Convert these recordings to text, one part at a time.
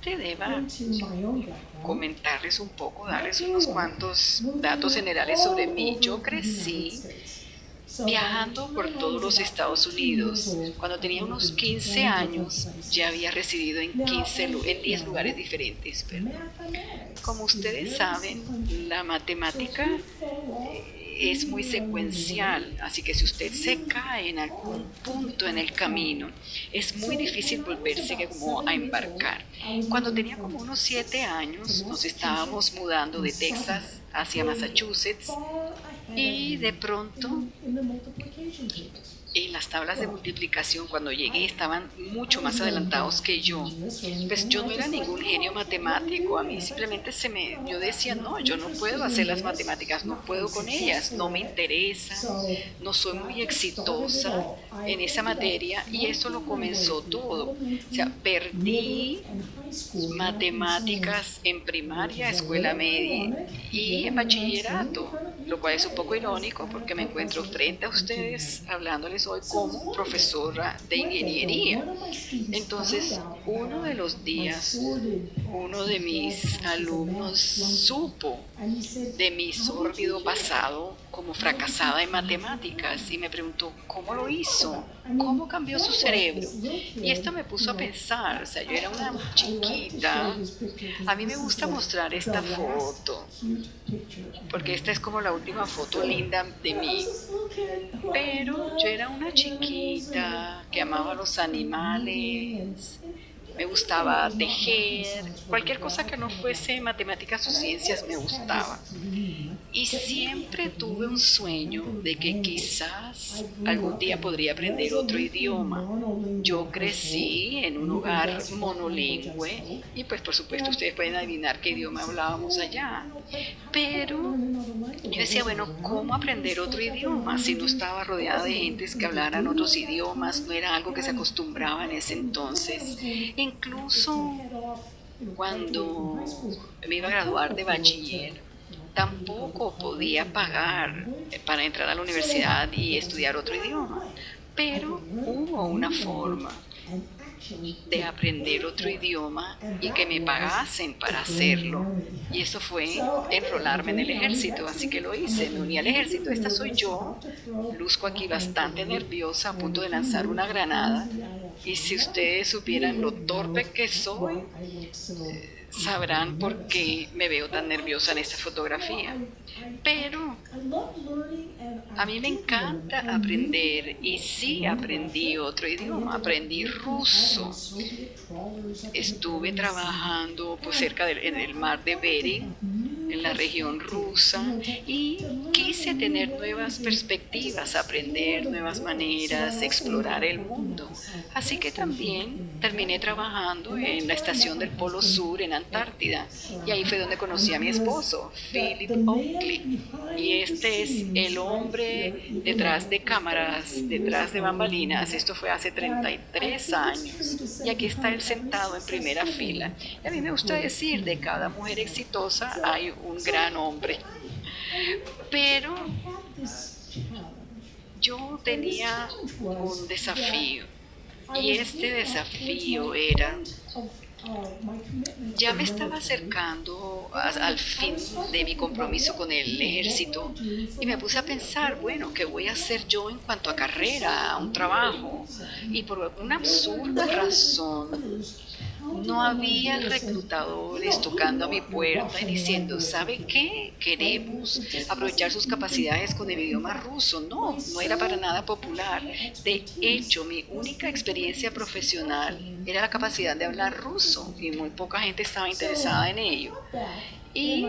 Probablemente deba comentarles un poco, darles unos cuantos datos generales sobre mí. Yo crecí viajando por todos los Estados Unidos. Cuando tenía unos 15 años ya había residido en 10 lugares diferentes. Pero, como ustedes saben, la matemática es muy secuencial, así que si usted se cae en algún punto en el camino, es muy difícil volverse como a embarcar. Cuando tenía como unos 7 años, nos estábamos mudando de Texas hacia Massachusetts y de pronto en las tablas de multiplicación cuando llegué estaban mucho más adelantados que yo. Pues yo no era ningún genio matemático, a mí simplemente yo decía, no, yo no puedo hacer las matemáticas, no puedo con ellas, no me interesa, no soy muy exitosa en esa materia y eso lo comenzó todo. O sea, perdí matemáticas en primaria, escuela media y en bachillerato, lo cual es un poco irónico porque me encuentro frente a ustedes hablándoles hoy como profesora de ingeniería. Entonces, uno de los días, uno de mis alumnos supo de mi sórdido pasado como fracasada en matemáticas y me preguntó cómo lo hizo, cómo cambió su cerebro. Y esto me puso a pensar, o sea, yo era una chiquita. A mí me gusta mostrar esta foto porque esta es como la última foto linda de mí. Pero yo era una chiquita que amaba los animales, me gustaba tejer, cualquier cosa que no fuese matemáticas o ciencias me gustaba. Y siempre tuve un sueño de que quizás algún día podría aprender otro idioma. Yo crecí en un hogar monolingüe y pues por supuesto ustedes pueden adivinar qué idioma hablábamos allá. Pero yo decía, bueno, ¿cómo aprender otro idioma si no estaba rodeada de gentes que hablaran otros idiomas? No era algo que se acostumbraba en ese entonces. Incluso cuando me iba a graduar de bachiller, tampoco podía pagar para entrar a la universidad y estudiar otro idioma. Pero hubo una forma de aprender otro idioma y que me pagasen para hacerlo. Y eso fue enrolarme en el ejército, así que lo hice, me uní al ejército. Esta soy yo, luzco aquí bastante nerviosa, a punto de lanzar una granada. Y si ustedes supieran lo torpe que soy, sabrán por qué me veo tan nerviosa en esta fotografía. Pero a mí me encanta aprender y sí aprendí otro idioma, aprendí ruso. Estuve trabajando pues, en el mar de Bering, en la región rusa, y quise tener nuevas perspectivas, aprender nuevas maneras, explorar el mundo. Así que también terminé trabajando en la estación del Polo Sur en Antártida, y ahí fue donde conocí a mi esposo, Philip Oakley. Y este es el hombre detrás de cámaras, detrás de bambalinas. Esto fue hace 33 años. Y aquí está él sentado en primera fila. Y a mí me gusta decir, de cada mujer exitosa hay un gran hombre. Pero yo tenía un desafío. Y este desafío era, ya me estaba acercando al fin de mi compromiso con el ejército y me puse a pensar, bueno, ¿qué voy a hacer yo en cuanto a carrera, a un trabajo? Y por una absurda razón, no había reclutadores tocando a mi puerta y diciendo, ¿sabe qué? Queremos aprovechar sus capacidades con el idioma ruso. No, no era para nada popular. De hecho, mi única experiencia profesional era la capacidad de hablar ruso y muy poca gente estaba interesada en ello. Y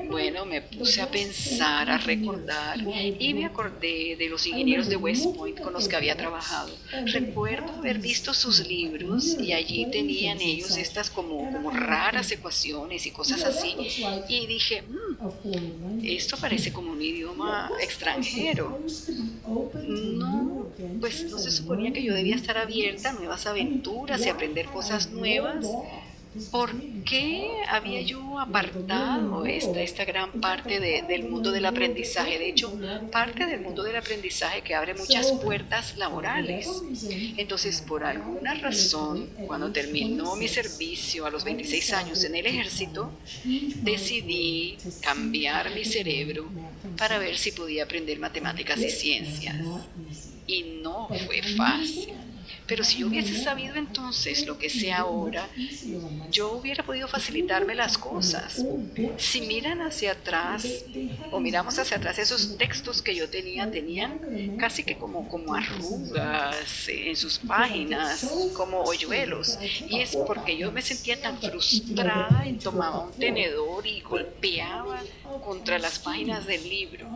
bueno, me puse a pensar, a recordar y me acordé de los ingenieros de West Point con los que había trabajado. Recuerdo haber visto sus libros y allí tenían ellos estas como raras ecuaciones y cosas así. Y dije, esto parece como un idioma extranjero. No, pues no se suponía que yo debía estar abierta a nuevas aventuras y aprender cosas nuevas. ¿Por qué había yo apartado esta gran parte del mundo del aprendizaje? De hecho, parte del mundo del aprendizaje que abre muchas puertas laborales. Entonces, por alguna razón, cuando terminó mi servicio a los 26 años en el ejército, decidí cambiar mi cerebro para ver si podía aprender matemáticas y ciencias. Y no fue fácil. Pero si yo hubiese sabido entonces lo que sé ahora, yo hubiera podido facilitarme las cosas. Si miran hacia atrás, o miramos hacia atrás, esos textos que yo tenía, tenían casi que como arrugas en sus páginas, como hoyuelos. Y es porque yo me sentía tan frustrada y tomaba un tenedor y golpeaba contra las páginas del libro.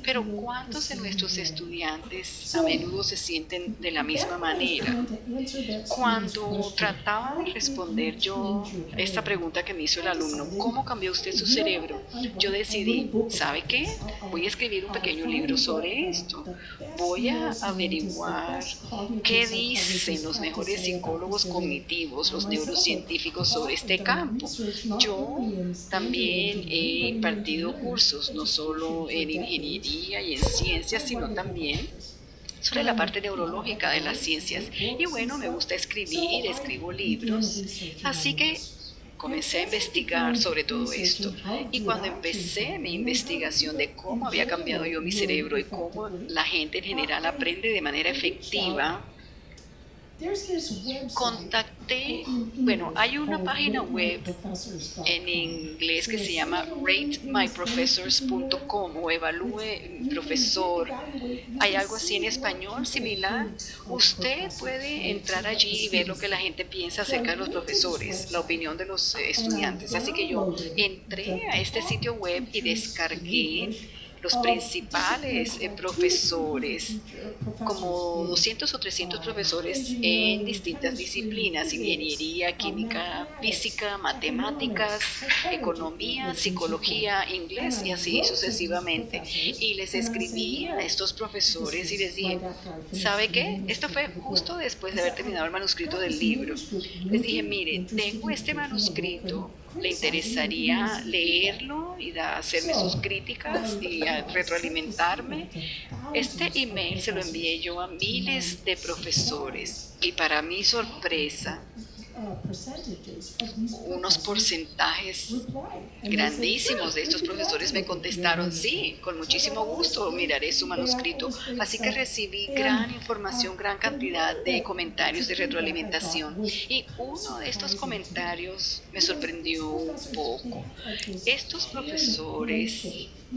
Pero ¿cuántos de nuestros estudiantes a menudo se sienten de la misma manera? Cuando trataba de responder yo esta pregunta que me hizo el alumno, ¿cómo cambió usted su cerebro? Yo decidí, ¿sabe qué? Voy a escribir un pequeño libro sobre esto. Voy a averiguar qué dicen los mejores psicólogos cognitivos, los neurocientíficos sobre este campo. Yo también he impartido cursos, no solo en ingeniería y en ciencias, sino también sobre la parte neurológica de las ciencias. Y bueno, me gusta escribir, escribo libros, así que comencé a investigar sobre todo esto. Y cuando empecé mi investigación de cómo había cambiado yo mi cerebro y cómo la gente en general aprende de manera efectiva, contacté, bueno, hay una página web en inglés que se llama ratemyprofessors.com o evalúe mi profesor. ¿Hay algo así en español similar? Usted puede entrar allí y ver lo que la gente piensa acerca de los profesores, la opinión de los estudiantes. Así que yo entré a este sitio web y descargué los principales profesores, como 200 o 300 profesores en distintas disciplinas: ingeniería, química, física, matemáticas, economía, psicología, inglés y así sucesivamente. Y les escribí a estos profesores y les dije, ¿sabe qué? Esto fue justo después de haber terminado el manuscrito del libro. Les dije, mire, tengo este manuscrito, ¿le interesaría leerlo y hacerme sus críticas y retroalimentarme? Este email se lo envié yo a miles de profesores y para mi sorpresa, unos porcentajes grandísimos de estos profesores me contestaron, sí, con muchísimo gusto miraré su manuscrito. Así que recibí gran información, gran cantidad de comentarios de retroalimentación. Y uno de estos comentarios me sorprendió un poco. Estos profesores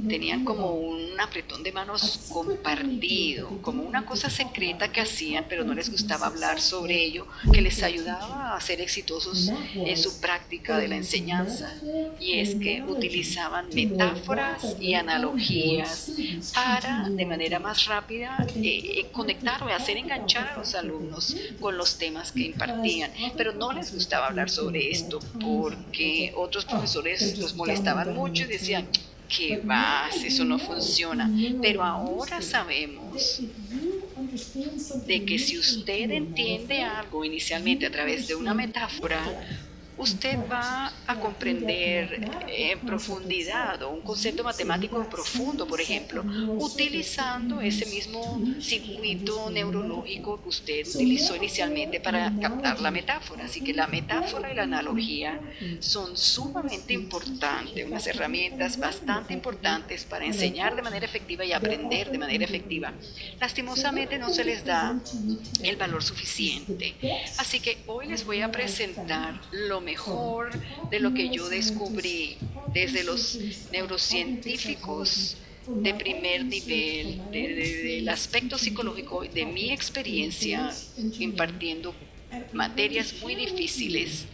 tenían como un apretón de manos compartido, como una cosa secreta que hacían, pero no les gustaba hablar sobre ello, que les ayudaba a ser exitosos en su práctica de la enseñanza. Y es que utilizaban metáforas y analogías para, de manera más rápida, conectar o hacer enganchar a los alumnos con los temas que impartían. Pero no les gustaba hablar sobre esto porque otros profesores los molestaban mucho y decían, ¿qué vas? Eso no funciona. Pero ahora sabemos de que si usted entiende algo inicialmente a través de una metáfora, usted va a comprender en profundidad o un concepto matemático profundo, por ejemplo, utilizando ese mismo circuito neurológico que usted utilizó inicialmente para captar la metáfora. Así que la metáfora y la analogía son sumamente importantes, unas herramientas bastante importantes para enseñar de manera efectiva y aprender de manera efectiva. Lastimosamente no se les da el valor suficiente. Así que hoy les voy a presentar lo mejor de lo que yo descubrí desde los neurocientíficos de primer nivel, del aspecto psicológico, de mi experiencia impartiendo materias muy difíciles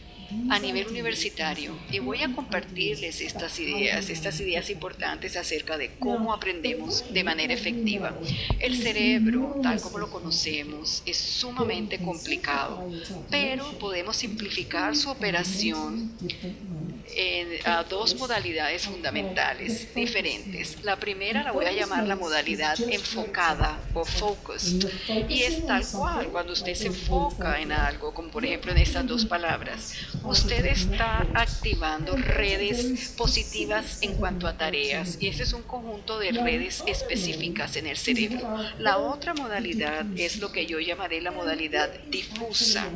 a nivel universitario, y voy a compartirles estas ideas importantes acerca de cómo aprendemos de manera efectiva. El cerebro, tal como lo conocemos, es sumamente complicado, pero podemos simplificar su operación a dos modalidades fundamentales diferentes. La primera la voy a llamar la modalidad enfocada o focused, y es tal cual cuando usted se enfoca en algo, como por ejemplo en estas dos palabras, usted está activando redes positivas en cuanto a tareas, y ese es un conjunto de redes específicas en el cerebro. La otra modalidad es lo que yo llamaré la modalidad difusa,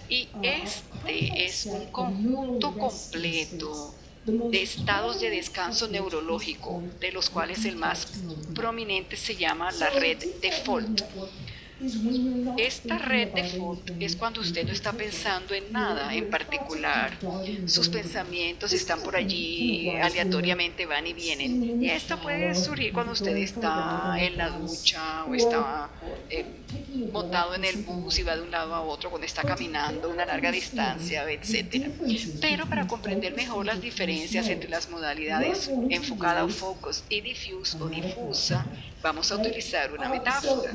y este es un conjunto completo de estados de descanso neurológico, de los cuales el más prominente se llama la red default. Esta red default es cuando usted no está pensando en nada en particular. Sus pensamientos están por allí, aleatoriamente van y vienen. Y esto puede surgir cuando usted está en la ducha o está montado en el bus y va de un lado a otro, cuando está caminando una larga distancia, etc. Pero para comprender mejor las diferencias entre las modalidades enfocada o focus y diffuse o difusa, vamos a utilizar una metáfora.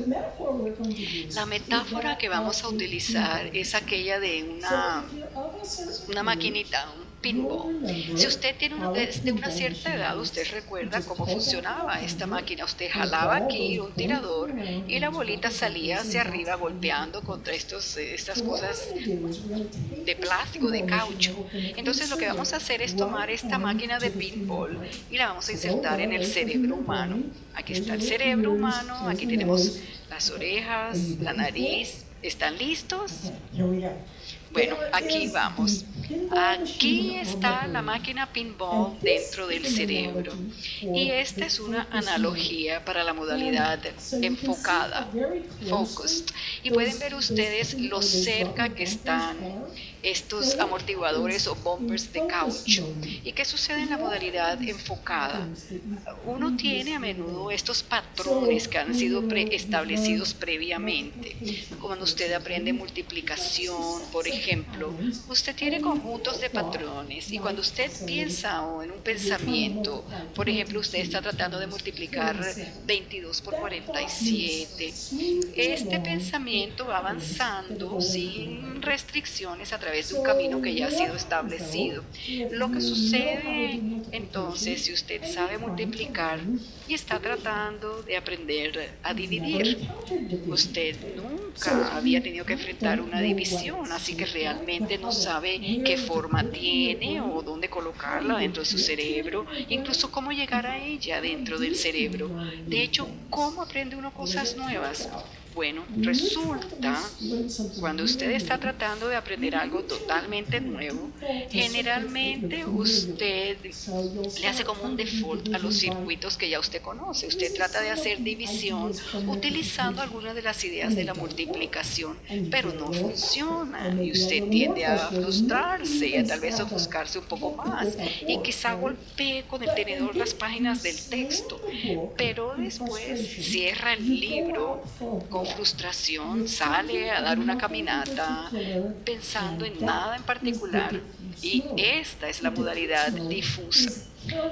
La metáfora que vamos a utilizar es aquella de una maquinita, un pinball. Si usted tiene desde una cierta edad, usted recuerda cómo funcionaba esta máquina. Usted jalaba aquí un tirador y la bolita salía hacia arriba golpeando contra estas cosas de plástico, de caucho. Entonces lo que vamos a hacer es tomar esta máquina de pinball y la vamos a insertar en el cerebro humano. Aquí está el cerebro humano, aquí tenemos las orejas, la nariz. ¿Están listos? Bueno, aquí vamos. Aquí está la máquina pinball dentro del cerebro. Y esta es una analogía para la modalidad enfocada, focused. Y pueden ver ustedes lo cerca que están estos amortiguadores o bumpers de caucho. ¿Y qué sucede en la modalidad enfocada? Uno tiene a menudo estos patrones que han sido establecidos previamente. Cuando usted aprende multiplicación, por ejemplo, usted tiene conjuntos de patrones, y cuando usted piensa en un pensamiento, por ejemplo, usted está tratando de multiplicar 22 por 47, este pensamiento va avanzando sin restricciones a través de un camino que ya ha sido establecido. Lo que sucede entonces, si usted sabe multiplicar y está tratando de aprender a dividir, usted nunca había tenido que enfrentar una división, así que realmente no sabe qué forma tiene o dónde colocarla dentro de su cerebro, incluso cómo llegar a ella dentro del cerebro. De hecho, ¿cómo aprende uno cosas nuevas? Bueno, resulta, cuando usted está tratando de aprender algo totalmente nuevo, generalmente usted le hace como un default a los circuitos que ya usted conoce. Usted trata de hacer división utilizando algunas de las ideas de la multiplicación, pero no funciona y usted tiende a frustrarse y a tal vez ofuscarse un poco más, y quizá golpee con el tenedor las páginas del texto, pero después cierra el libro con frustración, sale a dar una caminata pensando en nada en particular, y esta es la modalidad difusa.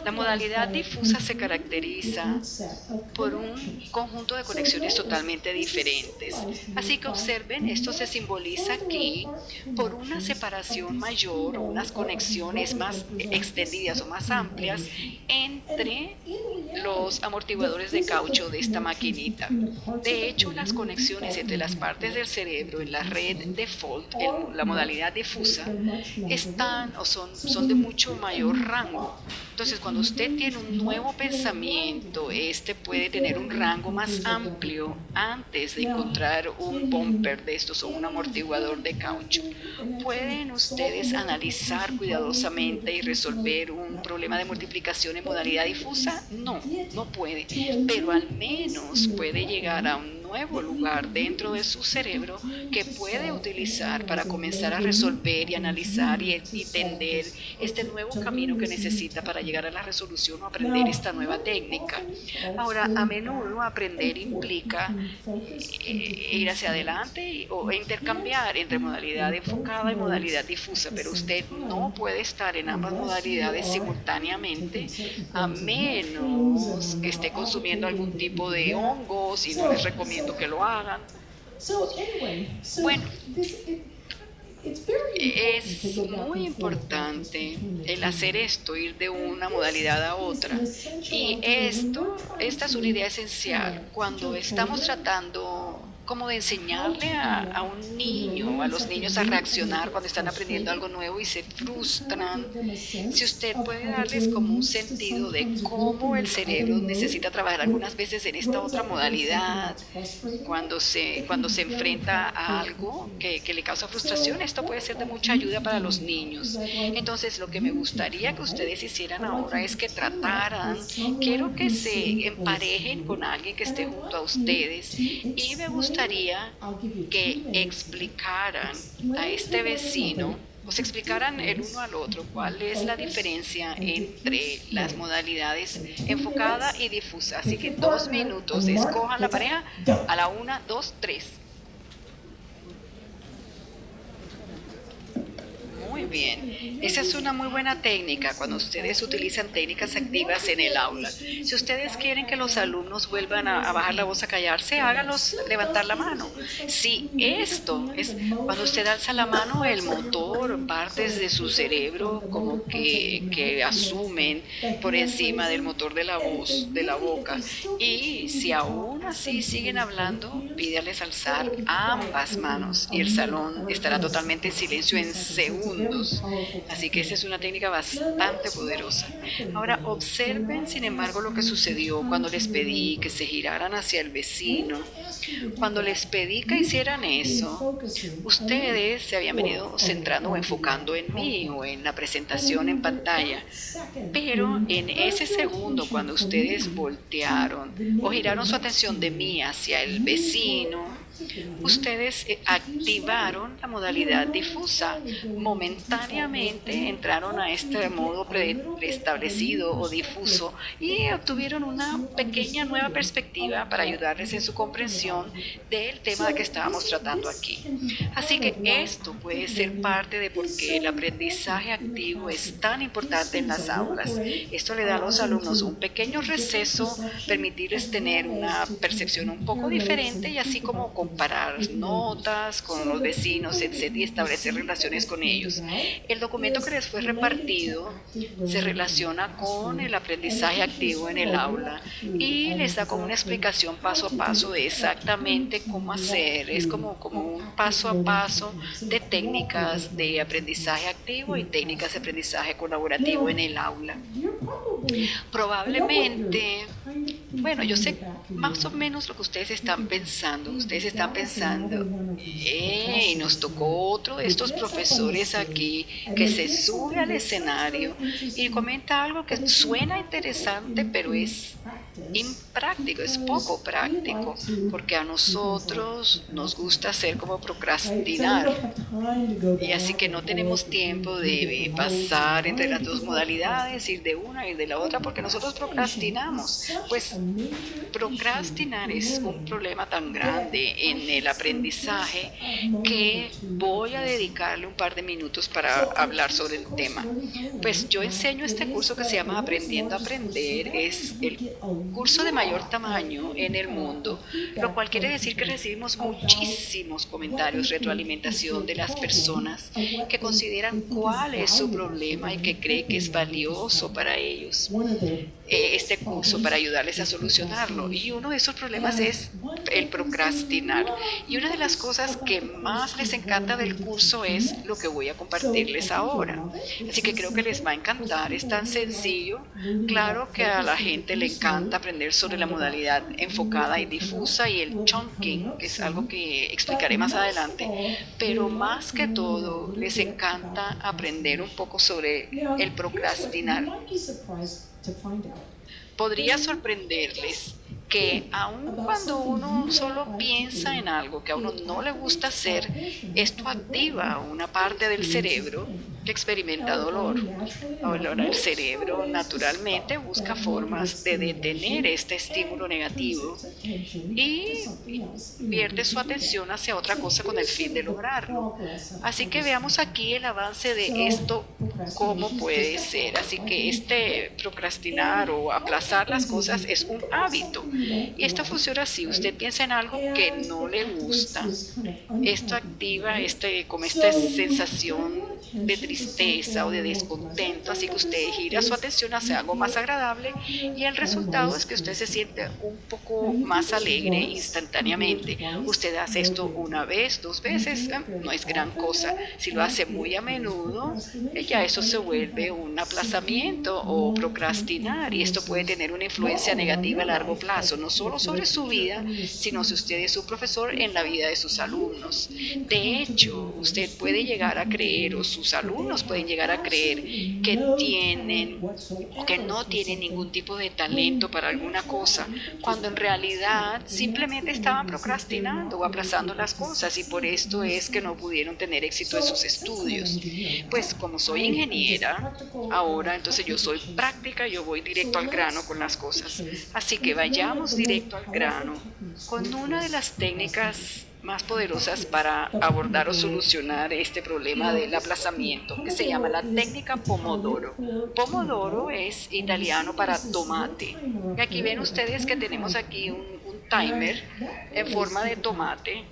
La modalidad difusa se caracteriza por un conjunto de conexiones totalmente diferentes. Así que observen, esto se simboliza aquí por una separación mayor o unas conexiones más extendidas o más amplias entre los amortiguadores de caucho de esta maquinita. De hecho, las conexiones entre las partes del cerebro en la red default, la modalidad difusa, están o son de mucho mayor rango. Entonces, cuando usted tiene un nuevo pensamiento, este puede tener un rango más amplio antes de encontrar un bumper de estos o un amortiguador de caucho. ¿Pueden ustedes analizar cuidadosamente y resolver un problema de multiplicación en modalidad difusa? No, no puede, pero al menos puede llegar a un nuevo lugar dentro de su cerebro que puede utilizar para comenzar a resolver y analizar y entender este nuevo camino que necesita para llegar a la resolución o aprender esta nueva técnica. Ahora, a menudo aprender implica ir hacia adelante o intercambiar entre modalidad enfocada y modalidad difusa, pero usted no puede estar en ambas modalidades simultáneamente a menos que esté consumiendo algún tipo de hongos, y no les recomiendo que lo hagan. Bueno, Es muy importante el hacer esto, ir de una modalidad a otra. Y esta es una idea esencial cuando estamos tratando como de enseñarle a un niño, a los niños a reaccionar cuando están aprendiendo algo nuevo y se frustran. Si usted puede darles como un sentido de cómo el cerebro necesita trabajar algunas veces en esta otra modalidad, cuando se enfrenta a algo que le causa frustración, esto puede ser de mucha ayuda para los niños. Entonces, lo que me gustaría que ustedes hicieran ahora es que trataran, quiero que se emparejen con alguien que esté junto a ustedes y me gustaría que explicaran a este vecino, o se explicaran el uno al otro cuál es la diferencia entre las modalidades enfocada y difusa. Así que 2 minutos, escojan la pareja a la 1, 2, 3. Muy bien. Esa es una muy buena técnica cuando ustedes utilizan técnicas activas en el aula. Si ustedes quieren que los alumnos vuelvan a bajar la voz, a callarse, háganlos levantar la mano. Si esto es cuando usted alza la mano, el motor, partes de su cerebro como que asumen por encima del motor de la voz, de la boca. Y si aún así siguen hablando, pídales alzar ambas manos y el salón estará totalmente en silencio en segundos. Así que esa es una técnica bastante poderosa. Ahora observen, sin embargo, lo que sucedió cuando les pedí que se giraran hacia el vecino. Cuando les pedí que hicieran eso, ustedes se habían venido centrando o enfocando en mí o en la presentación en pantalla. Pero en ese segundo, cuando ustedes voltearon o giraron su atención de mí hacia el vecino, ustedes activaron la modalidad difusa. Momentáneamente entraron a este modo preestablecido o difuso y obtuvieron una pequeña nueva perspectiva para ayudarles en su comprensión del tema que estábamos tratando aquí. Así que esto puede ser parte de por qué el aprendizaje activo es tan importante en las aulas. Esto le da a los alumnos un pequeño receso, permitirles tener una percepción un poco diferente y así como comparar notas con los vecinos, etc., y establecer relaciones con ellos. El documento que les fue repartido se relaciona con el aprendizaje activo en el aula y les da como una explicación paso a paso de exactamente cómo hacer. Es como un paso a paso de técnicas de aprendizaje activo y técnicas de aprendizaje colaborativo en el aula. Probablemente, bueno, yo sé más o menos lo que ustedes están pensando. Ustedes están pensando, nos tocó otro de estos profesores aquí que se sube al escenario y comenta algo que suena interesante, pero es impráctico, es poco práctico, porque a nosotros nos gusta hacer como procrastinar. Y así que no tenemos tiempo de pasar entre las dos modalidades, ir de una y de la otra, porque nosotros procrastinamos. Pues procrastinar es un problema tan grande en el aprendizaje que voy a dedicarle un par de minutos para hablar sobre el tema. Pues yo enseño este curso que se llama Aprendiendo a Aprender. Es el curso de mayor tamaño en el mundo, lo cual quiere decir que recibimos muchísimos comentarios, retroalimentación de las personas que consideran cuál es su problema y que cree que es valioso para ellos este curso para ayudarles a solucionarlo. Y uno de esos problemas es el procrastinar. Y una de las cosas que más les encanta del curso es lo que voy a compartirles ahora. Así que creo que les va a encantar. Es tan sencillo. Claro que a la gente le encanta aprender sobre la modalidad enfocada y difusa y el chunking, que es algo que explicaré más adelante. Pero más que todo, les encanta aprender un poco sobre el procrastinar. Podría sorprenderles que aun cuando uno solo piensa en algo que a uno no le gusta hacer, esto activa una parte del cerebro que experimenta dolor. Ahora, el cerebro naturalmente busca formas de detener este estímulo negativo y vierte su atención hacia otra cosa con el fin de lograrlo. Así que veamos aquí el avance de esto, cómo puede ser. Así que este procrastinar o aplazar las cosas es un hábito. Y esto funciona así. Usted piensa en algo que no le gusta. Esto activa como esta sensación de tristeza o de descontento. Así que usted gira su atención hacia algo más agradable y el resultado es que usted se siente un poco más alegre instantáneamente. Usted hace esto una vez, dos veces, no es gran cosa. Si lo hace muy a menudo, ya eso se vuelve un aplazamiento o procrastinar y esto puede tener una influencia negativa a largo plazo, no solo sobre su vida, sino si usted es un profesor en la vida de sus alumnos. De hecho, usted puede llegar a creer o sus alumnos pueden llegar a creer que tienen o que no tienen ningún tipo de talento para alguna cosa, cuando en realidad simplemente estaban procrastinando o aplazando las cosas y por esto es que no pudieron tener éxito en sus estudios. Pues como soy ingeniera, ahora entonces yo soy práctica, yo voy directo al grano con las cosas. Así que vayamos directo al grano con una de las técnicas más poderosas para abordar o solucionar este problema del aplazamiento, que se llama la técnica Pomodoro. Pomodoro es italiano para tomate. Y aquí ven ustedes que tenemos aquí un timer en forma de tomate.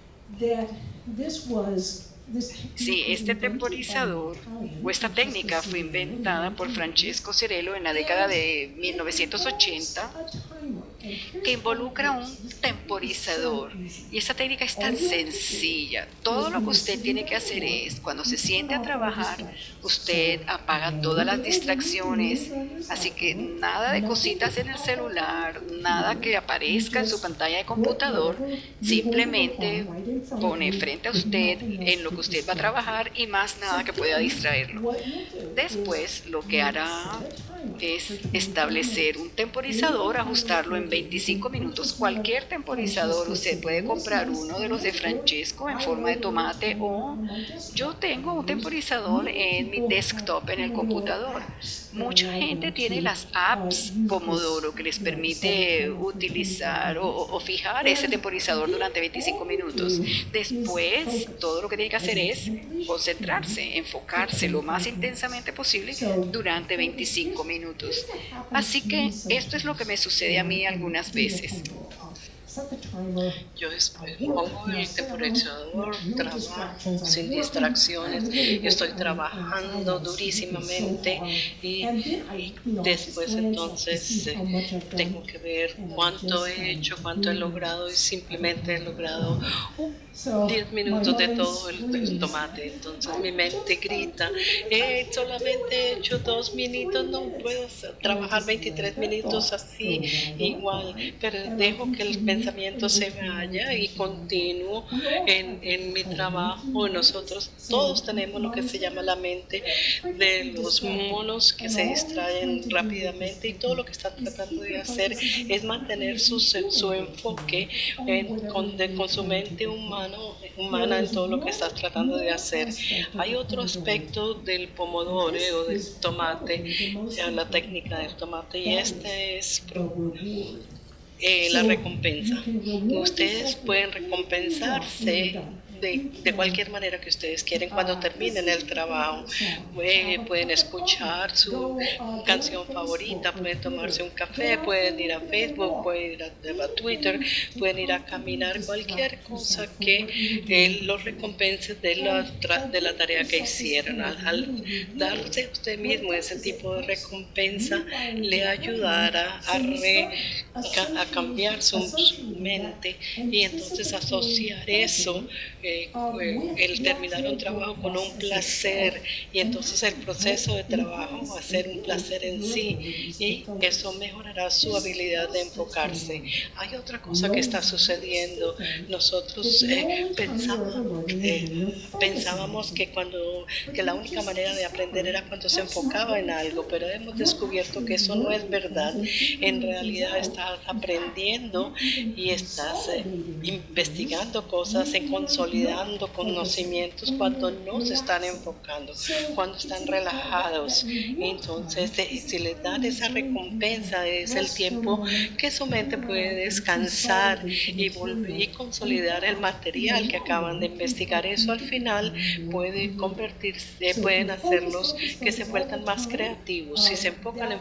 Sí, este temporizador o esta técnica fue inventada por Francesco Cerello en la década de 1980, que involucra un temporizador. Y esta técnica es tan sencilla. Todo lo que usted tiene que hacer es, cuando se siente a trabajar, usted apaga todas las distracciones. Así que nada de cositas en el celular, nada que aparezca en su pantalla de computador. Simplemente pone frente a usted en lo que usted va a trabajar y más nada que pueda distraerlo. Después, lo que hará es establecer un temporizador, ajustarlo en 25 minutos. Cualquier temporizador, usted puede comprar uno de los de Francesco en forma de tomate o yo tengo un temporizador en mi desktop en el computador. Mucha gente tiene las apps Pomodoro que les permite utilizar o fijar ese temporizador durante 25 minutos. Después, todo lo que tiene que hacer es concentrarse, enfocarse lo más intensamente posible durante 25 minutos. Así que esto es lo que me sucede a mí algunas veces. Yo después pongo el temporizador, trabajo sin distracciones, yo estoy trabajando durísimamente y después entonces tengo que ver cuánto he hecho, cuánto he logrado y simplemente he logrado 10 minutos de todo el tomate. Entonces mi mente grita, solamente he hecho 2 minutos, no puedo trabajar 23 minutos así igual, pero dejo que el pensamiento se vaya y continúo en mi trabajo. Nosotros todos tenemos lo que se llama la mente de los monos que se distraen rápidamente y todo lo que están tratando de hacer es mantener su enfoque con su mente humana en todo lo que estás tratando de hacer. Hay otro aspecto del pomodoro o del tomate, la técnica del tomate, y este es la recompensa. Ustedes pueden recompensarse de cualquier manera que ustedes quieren cuando terminen el trabajo. Pueden escuchar su canción favorita, pueden tomarse un café, pueden ir a Facebook, pueden ir a Twitter, pueden ir a caminar, cualquier cosa que los recompense de la tarea que hicieron. Al darse a usted mismo ese tipo de recompensa, le ayudará a cambiar su mente y entonces asociar eso, el terminar un trabajo con un placer, y entonces el proceso de trabajo va a ser un placer en sí y eso mejorará su habilidad de enfocarse. Hay otra cosa que está sucediendo. Nosotros pensábamos que la única manera de aprender era cuando se enfocaba en algo, pero hemos descubierto que eso no es verdad. En realidad estás aprendiendo y estás investigando cosas en consolidar consolidando conocimientos cuando no se están enfocando, cuando están relajados. Entonces, si les dan esa recompensa, es el tiempo que su mente puede descansar y volver y consolidar el material que acaban de investigar. Eso al final puede convertirse, pueden hacerlos que se vuelvan más creativos. Si se enfocan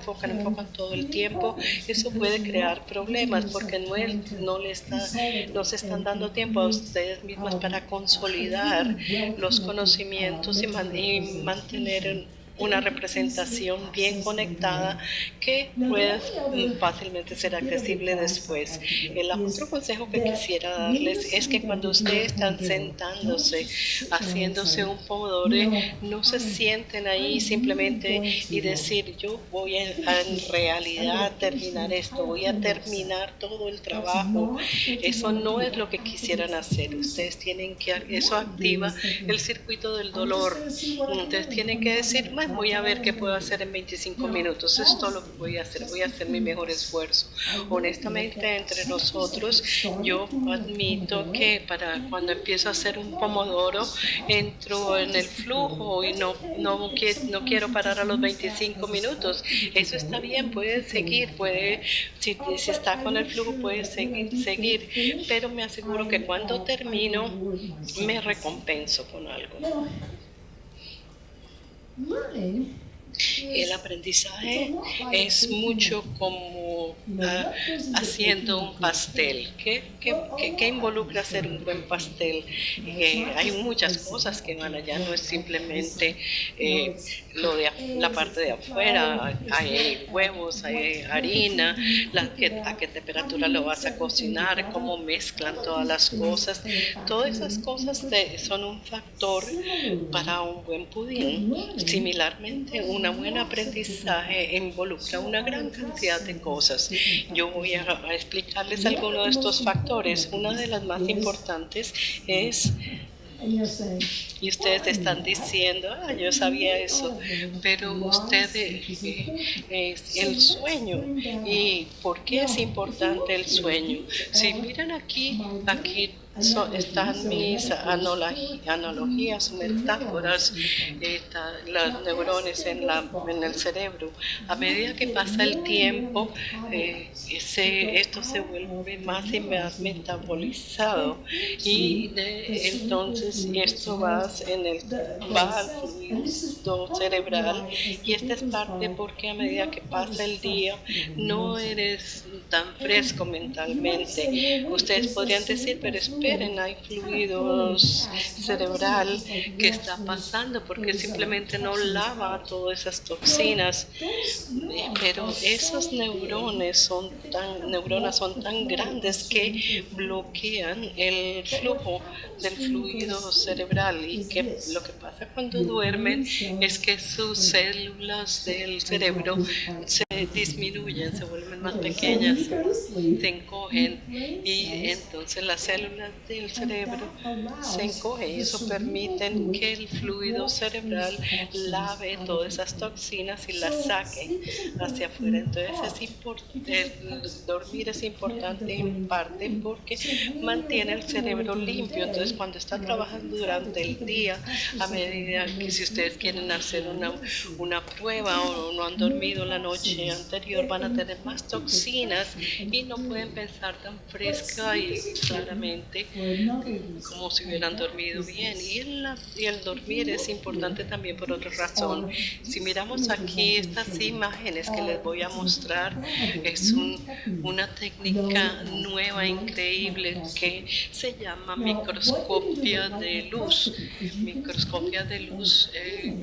todo el tiempo, eso puede crear problemas porque no se están dando tiempo a ustedes mismos para consolidar los conocimientos y mantener una representación bien conectada que pueda fácilmente ser accesible después. El otro consejo que quisiera darles es que cuando ustedes están sentándose, haciéndose un pomodoro, no se sienten ahí simplemente y decir, yo voy en realidad terminar esto, voy a terminar todo el trabajo. Eso no es lo que quisieran hacer. Ustedes tienen que, eso activa el circuito del dolor. Ustedes tienen que decir, voy a ver qué puedo hacer en 25 minutos. Es todo lo que voy a hacer mi mejor esfuerzo. Honestamente, entre nosotros, yo admito que para cuando empiezo a hacer un pomodoro, entro en el flujo y no quiero parar a los 25 minutos. Eso está bien, puede seguir, si está con el flujo, puede seguir, pero me aseguro que cuando termino, me recompenso con algo. El aprendizaje es mucho como haciendo un pastel. ¿Qué involucra hacer un buen pastel? Hay muchas cosas que van allá, no es simplemente la parte de afuera. Hay huevos, hay harina, a qué temperatura lo vas a cocinar, cómo mezclan todas las cosas. Todas esas cosas son un factor para un buen pudín. Similarmente, un buen aprendizaje involucra una gran cantidad de cosas. Yo voy a explicarles algunos de estos factores. Una de las más importantes es, y ustedes están diciendo, yo sabía eso, pero ustedes, el sueño. ¿Y por qué es importante el sueño? Si miran aquí están mis analogías, metáforas, los neurones en el cerebro. A medida que pasa el tiempo, esto se vuelve más y más metabolizado y entonces esto va al fluido cerebral, y esta es parte porque a medida que pasa el día no eres tan fresco mentalmente. Ustedes podrían decir, pero esperen, hay fluidos cerebral que está pasando porque simplemente no lava todas esas toxinas, pero esas neuronas son tan grandes que bloquean el flujo del fluido cerebral, y que lo que pasa cuando duermen es que sus células del cerebro se disminuyen, se vuelven más pequeñas, se encogen, y entonces las células del cerebro se encogen, y eso permite que el fluido cerebral lave todas esas toxinas y las saque hacia afuera. Entonces el dormir es importante en parte porque mantiene el cerebro limpio. Entonces cuando está trabajando durante el día, a medida que si ustedes quieren hacer una prueba o no han dormido la noche anterior, van a tener más toxinas y no pueden pensar tan fresca y claramente como si hubieran dormido bien. Y el dormir es importante también por otra razón. Si miramos aquí estas imágenes que les voy a mostrar, es una técnica nueva, increíble, que se llama microscopia de luz. Microscopia de luz,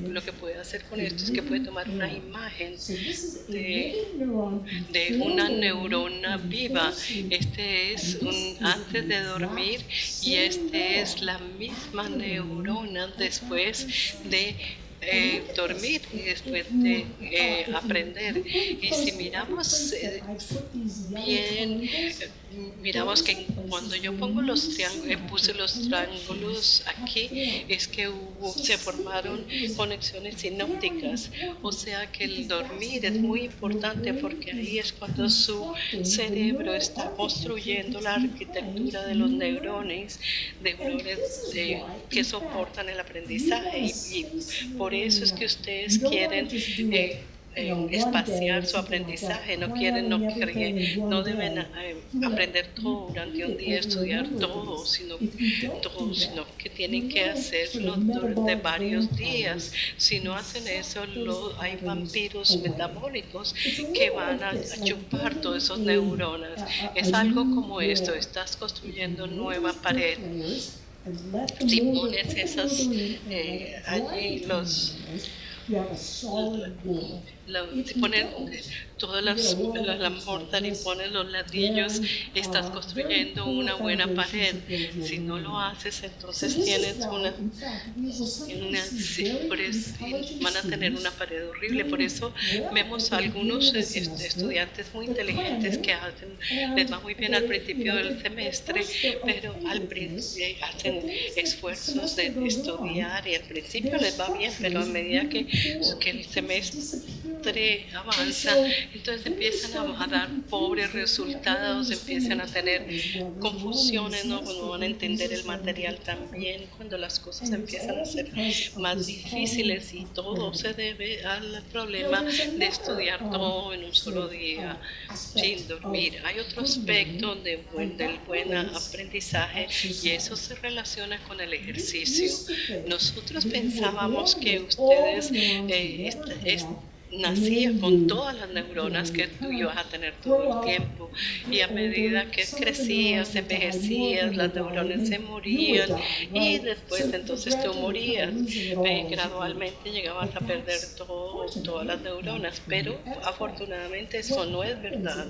lo que puede hacer con esto es que puede tomar una imagen de una neurona viva. Este es antes de dormir, y este es la misma neurona después de dormir y después de aprender. Y si miramos bien, miramos que cuando yo pongo los triángulos, puse los triángulos aquí, es que se formaron conexiones sinápticas. O sea que el dormir es muy importante porque ahí es cuando su cerebro está construyendo la arquitectura de los neurones que soportan el aprendizaje. Y por eso es que ustedes quieren espaciar su aprendizaje, no deben aprender todo durante un día, estudiar todo, sino que tienen que hacerlo durante varios días. Si no hacen eso, hay vampiros metabólicos que van a chupar todos esos neuronas. Es algo como esto: estás construyendo nueva pared. Si pones esas allí si pones todas la mortal y pones los ladrillos, estás construyendo una buena pared. Si no lo haces, entonces tienes van a tener una pared horrible. Por eso vemos a algunos estudiantes muy inteligentes que les va muy bien al principio del semestre, pero hacen esfuerzos de estudiar y al principio les va bien, pero a medida que el semestre avanza, entonces empiezan a dar pobres resultados, empiezan a tener confusiones, no van a entender el material tan bien cuando las cosas empiezan a ser más difíciles, y todo se debe al problema de estudiar todo en un solo día sin dormir. Hay otro aspecto del buen aprendizaje, y eso se relaciona con el ejercicio. Nosotros pensábamos que ustedes nacía con todas las neuronas que tú ibas a tener todo el tiempo, y a medida que crecías, envejecías, las neuronas se morían y después entonces tú morías. Gradualmente llegabas a perder todas las neuronas, pero afortunadamente eso no es verdad.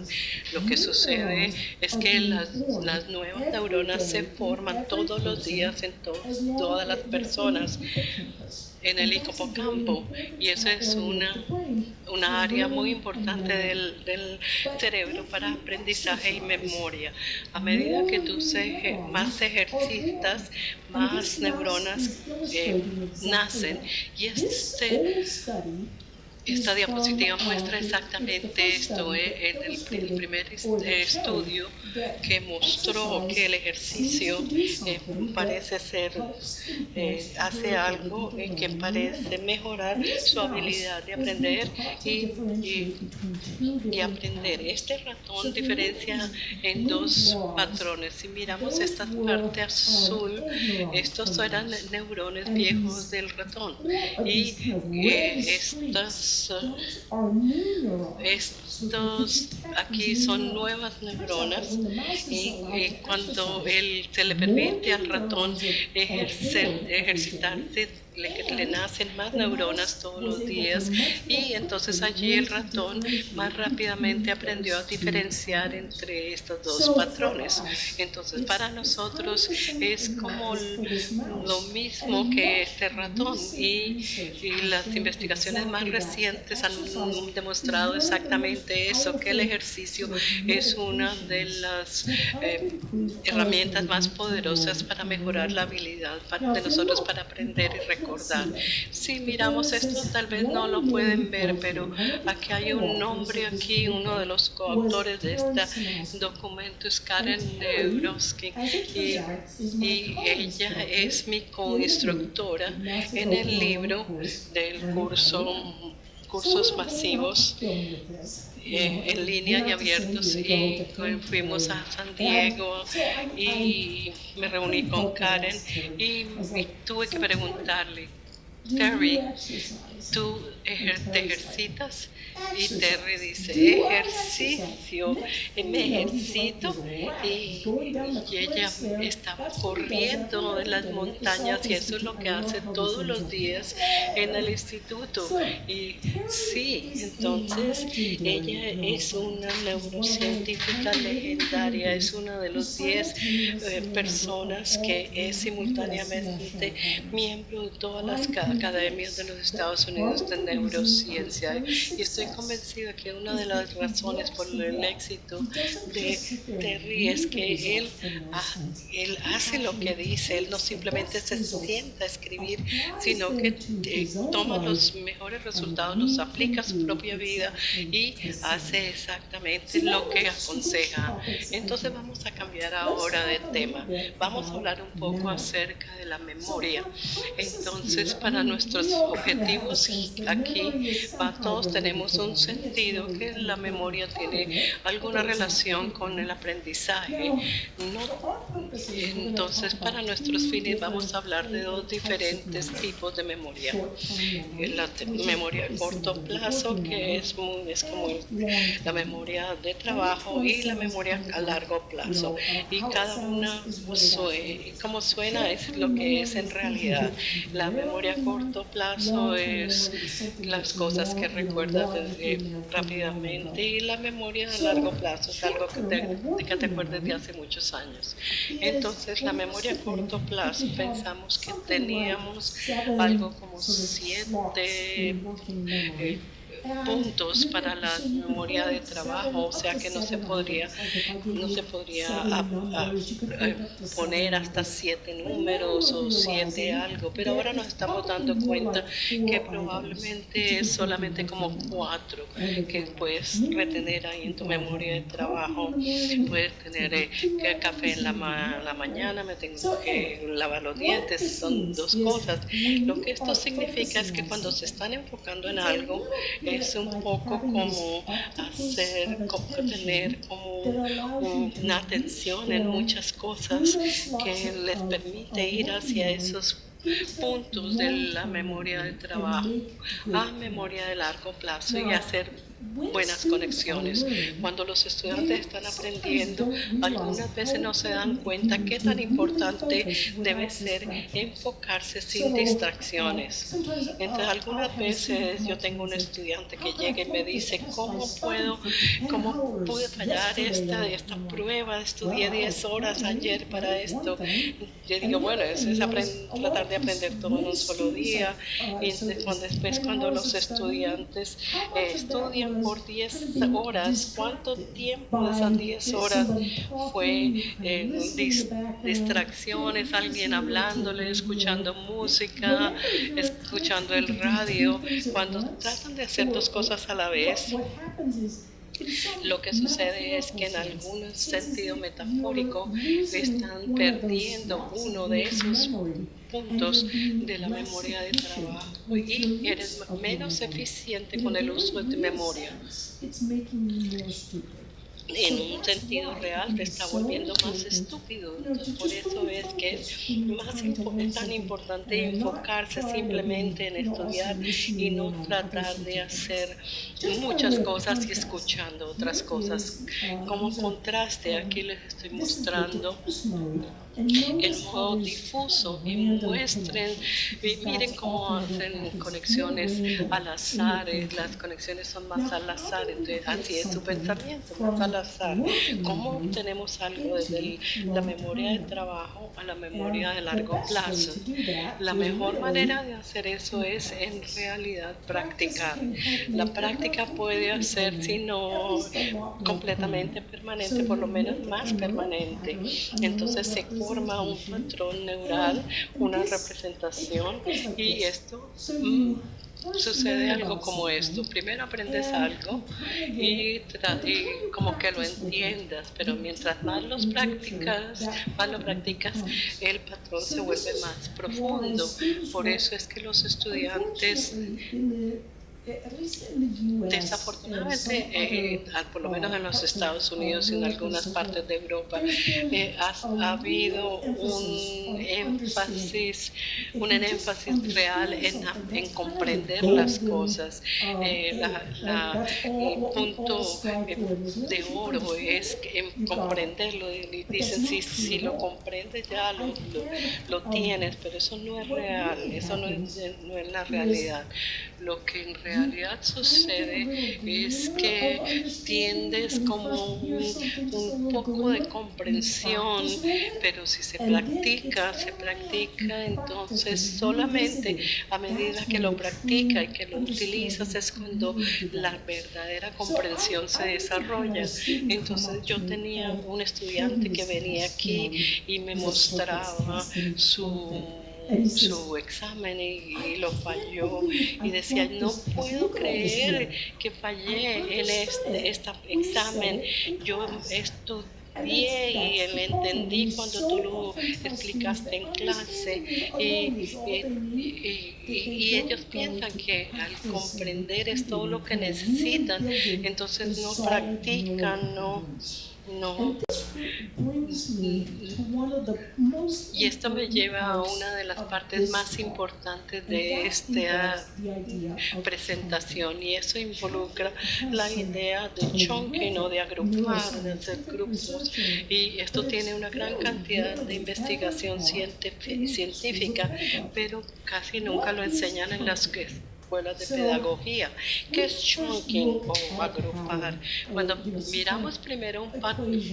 Lo que sucede es que las nuevas neuronas se forman todos los días en todas las personas, en el hipocampo, y eso es una área muy importante del cerebro para aprendizaje y memoria. A medida que tú más ejercitas, más neuronas nacen, y esta diapositiva muestra exactamente esto. En el primer estudio que mostró que el ejercicio parece hace algo que parece mejorar su habilidad de aprender y aprender. Este ratón diferencia en dos patrones. Si miramos esta parte azul, estos eran neurones viejos del ratón, y estos aquí son nuevas neuronas, y cuando se le permite al ratón ejercitarse, le nacen más neuronas todos los días, y entonces allí el ratón más rápidamente aprendió a diferenciar entre estos dos patrones. Entonces para nosotros es como lo mismo que este ratón, y las investigaciones más recientes han demostrado exactamente eso, que el ejercicio es una de las herramientas más poderosas para mejorar la habilidad de nosotros para aprender y recordar. Si miramos esto, tal vez no lo pueden ver, pero aquí hay un nombre, aquí uno de los coautores de este documento es Karen Neurowski, y ella es mi coinstructora en el libro del cursos masivos en línea y abiertos, y fuimos a San Diego y me reuní con Karen y tuve que preguntarle: Terry, ¿tú te ejercitas? Y Terry dice: ejercicio, me ejercito, y ella estaba corriendo en las montañas, y eso es lo que hace todos los días en el instituto. Y sí, entonces ella es una neurocientífica legendaria, es una de los 10 personas que es simultáneamente miembro de todas las academias de los Estados Unidos de neurociencia. Y estoy convencida que una de las razones por el éxito de Terry es que él hace lo que dice, él no simplemente se sienta a escribir, sino que toma los mejores resultados, los aplica a su propia vida y hace exactamente lo que aconseja. Entonces vamos a cambiar ahora de tema. Vamos a hablar un poco acerca de la memoria. Entonces, para nuestros objetivos aquí, todos tenemos un sentido que la memoria tiene alguna relación con el aprendizaje. Entonces, para nuestros fines vamos a hablar de dos diferentes tipos de memoria. La memoria a corto plazo, que es como la memoria de trabajo, y la memoria a largo plazo. Y cada una, como suena, es lo que es en realidad. La memoria a corto plazo es las cosas que recuerdas rápidamente, y la memoria a largo plazo es algo que te acuerdas de hace muchos años. Entonces, la memoria a corto plazo, pensamos que teníamos algo como 7 puntos para la memoria de trabajo, o sea que no se podría poner hasta 7 números o 7 algo, pero ahora nos estamos dando cuenta que probablemente es solamente como 4 que puedes retener ahí en tu memoria de trabajo. Puedes tener café en la mañana, me tengo que lavar los dientes, son 2 cosas. Lo que esto significa es que cuando se están enfocando en algo, es un poco como tener como una atención en muchas cosas que les permite ir hacia esos puntos de la memoria de trabajo a memoria de largo plazo y hacer buenas conexiones. Cuando los estudiantes están aprendiendo, algunas veces no se dan cuenta qué tan importante debe ser enfocarse sin distracciones. Entonces, algunas veces yo tengo un estudiante que llega y me dice, ¿cómo pude fallar esta prueba? Estudié 10 horas ayer para esto. Yo digo, bueno, eso es tratar de aprender todo en un solo día. Y después cuando los estudiantes estudian por 10 horas, ¿cuánto tiempo de esas 10 horas fue distracciones, alguien hablándole, escuchando música, escuchando el radio? Cuando tratan de hacer 2 cosas a la vez, lo que sucede es que en algún sentido metafórico están perdiendo uno de esos puntos de la memoria de trabajo y eres menos eficiente con el uso de tu memoria. En un sentido real te está volviendo más estúpido. Entonces, por eso es que es tan importante enfocarse simplemente en estudiar y no tratar de hacer muchas cosas y escuchando otras cosas. Como contraste, aquí les estoy mostrando el modo difuso y miren cómo hacen conexiones al azar. Las conexiones son más al azar, entonces así es su pensamiento, más al azar. ¿Cómo obtenemos algo desde la memoria de trabajo a la memoria de largo plazo? La mejor manera de hacer eso es en realidad practicar. La práctica puede hacer, si no completamente permanente, por lo menos más permanente. Entonces se forma un patrón neural, una representación, y esto sucede algo como esto. Primero aprendes algo y como que lo entiendas, pero mientras más lo practicas, el patrón se vuelve más profundo. Por eso es que los estudiantes, desafortunadamente, por lo menos en los Estados Unidos y en algunas partes de Europa, ha habido un énfasis real en comprender las cosas. El punto de oro es en comprenderlo. Y dicen, si lo comprendes ya lo tienes, pero eso no es real, eso no es la realidad. Lo que en realidad realidad sucede es que tiendes como un poco de comprensión, pero si se practica, entonces solamente a medida que lo practica y que lo utilizas es cuando la verdadera comprensión se desarrolla. Entonces yo tenía un estudiante que venía aquí y me mostraba su examen y lo falló y decía, no puedo creer que fallé en este examen, yo estudié y le entendí cuando tú lo explicaste en clase y ellos piensan que al comprender es todo lo que necesitan, entonces no practican, no. Y esto me lleva a una de las partes más importantes de esta presentación, y eso involucra la idea de chunking o de agrupar, de hacer grupos. Y esto tiene una gran cantidad de investigación científica, pero casi nunca lo enseñan en las escuelas de pedagogía. ¿Qué es chunking o agrupar? Cuando miramos primero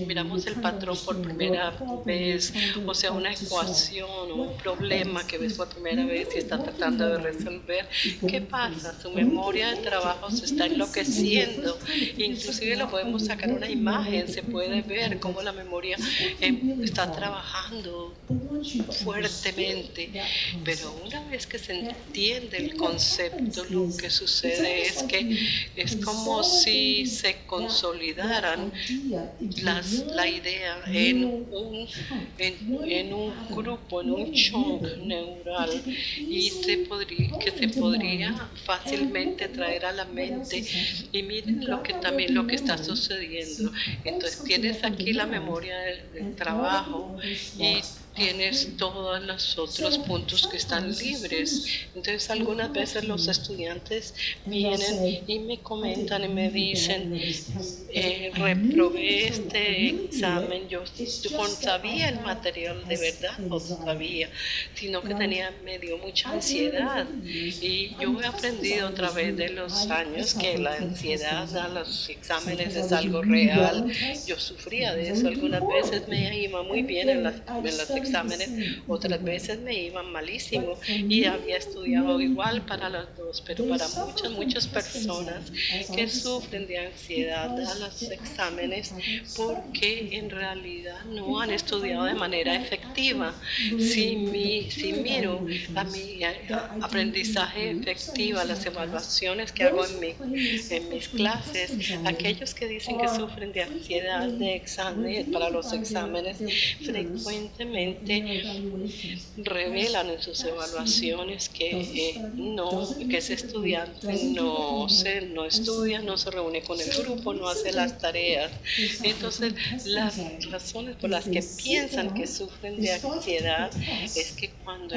miramos el patrón por primera vez, o sea, una ecuación o un problema que ves por primera vez y estás tratando de resolver, ¿qué pasa? Su memoria de trabajo se está enloqueciendo, inclusive lo podemos sacar una imagen, se puede ver cómo la memoria está trabajando fuertemente, pero una vez que se entiende el concepto, lo que sucede es que es como si se consolidaran la idea en un grupo, en un chunk neural, y que se podría fácilmente traer a la mente. Y miren lo que está sucediendo. Entonces tienes aquí la memoria del trabajo y tienes todos los otros puntos que están libres. Entonces algunas veces los estudiantes vienen y me comentan y me dicen, reprobé este examen, yo sabía el material, de verdad no sabía, sino que me dio mucha ansiedad, y yo he aprendido a través de los años que la ansiedad a los exámenes es algo real. Yo sufría de eso, algunas veces me iba muy bien en los exámenes, otras veces me iban malísimo y había estudiado igual para las dos, pero para muchas personas que sufren de ansiedad a los exámenes porque en realidad no han estudiado de manera efectiva. Si miro a mi aprendizaje efectivo, a las evaluaciones que hago en mis clases, aquellos que dicen que sufren de ansiedad de examen para los exámenes frecuentemente revelan en sus evaluaciones que ese estudiante no estudia, no se reúne con el grupo, no hace las tareas. Entonces, las razones por las que piensan que sufren de ansiedad es que cuando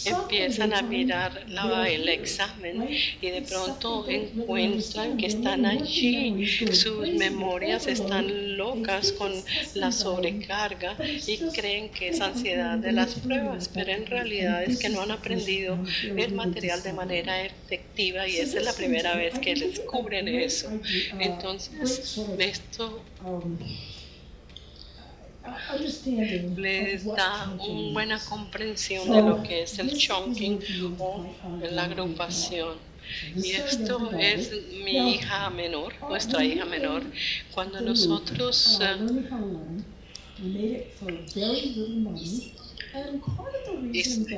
empiezan a mirar el examen y de pronto encuentran que están allí, sus memorias están locas con la sobrecarga y creen que es ansiedad de las pruebas, pero en realidad es que no han aprendido el material de manera efectiva, y esa es la primera vez que descubren eso. Entonces, esto les da una buena comprensión de lo que es el chunking o la agrupación. Y esto es mi hija menor, nuestra hija menor. Cuando nosotros